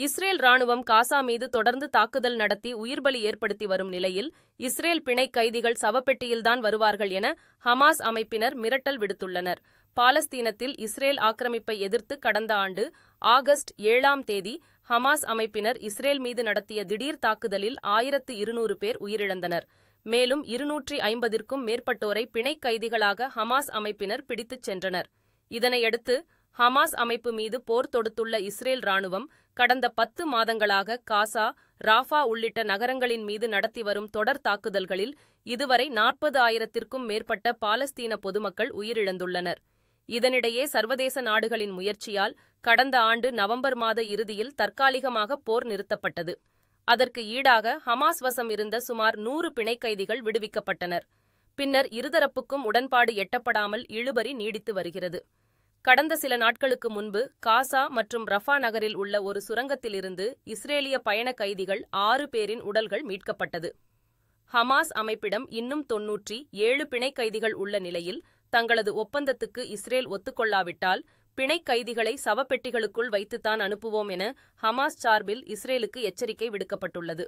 Israel ராணுவம் காசா மீது தொடர்ந்து தாக்குதல் நடத்தி உயிர்பலி ஏற்படுத்தி வரும் நிலையில் இஸ்ரேல் பிணை கைதிகள் சவப்பெட்டியில்தான் வருவார்கள் என ஹமாஸ் அமைப்பினர் மிரட்டல் விடுத்துள்ளனர். பாலஸ்தீனத்தில் இஸ்ரேல் ஆக்கிரமிப்பை எதிர்த்து கடந்த ஆண்டு ஆகஸ்ட் 7ஆம் தேதி ஹமாஸ் அமைப்பினர் இஸ்ரேல் மீது நடத்திய திடீர் தாக்குதலில் 1200 பேர் உயிரிழந்தனர். மேலும் 250ற்கும் மேற்பட்டோரை பிணை கைதிகளாக ஹமாஸ் அமைப்பினர் பிடித்துச் சென்றனர். இதனையடுத்து ஹமாஸ் அமைப்பு மீது போர் தொடுத்துள்ள இஸ்ரேல் ராணுவம் கடந்த 10 மாதங்களாக காசா, ராஃபா உள்ளிட்ட நகரங்களின் மீது நடத்தி வரும் தொடர் தாக்குதல்களில் இதுவரை 40,000ற்கும் மேற்பட்ட பாலஸ்தீன பொதுமக்கள் உயிரிழந்துள்ளனர். இதனிடையே சர்வதேச நாடுகளின் முயற்சியால் கடந்த ஆண்டு நவம்பர் மாத இறுதியில் தற்காலிகமாக போர் நிறுத்தப்பட்டது. அதற்கு ஈடாக ஹமாஸ் வசம் இருந்த சுமார் 100 பிணை கைதிகள் விடுவிக்கப்பட்டனர். பின்னர் இருதரப்புக்கும் உடன்பாடு எட்டப்படாமல் இழுபறி நீடித்து வருகிறது. கடந்த சில நாட்களுக்கு முன்பு காசா மற்றும் ரஃபா நகரில் உள்ள ஒரு சுரங்கத்திலிருந்து இஸ்ரேலிய பயண கைதிகள் 6 பேரின் உடல்கள் மீட்கப்பட்டது. ஹமாஸ் அமைப்பிடம் இன்னும் 97 பிணை கைதிகள் உள்ள நிலையில் தங்களது ஒப்பந்தத்துக்கு இஸ்ரேல் ஒத்துக்கொள்ளாவிட்டால் பிணை கைதிகளை சவப்பெட்டிகளுக்குள் வைத்துத்தான் அனுப்புவோம் என ஹமாஸ் சார்பில் இஸ்ரேலுக்கு எச்சரிக்கை விடுக்கப்பட்டுள்ளது.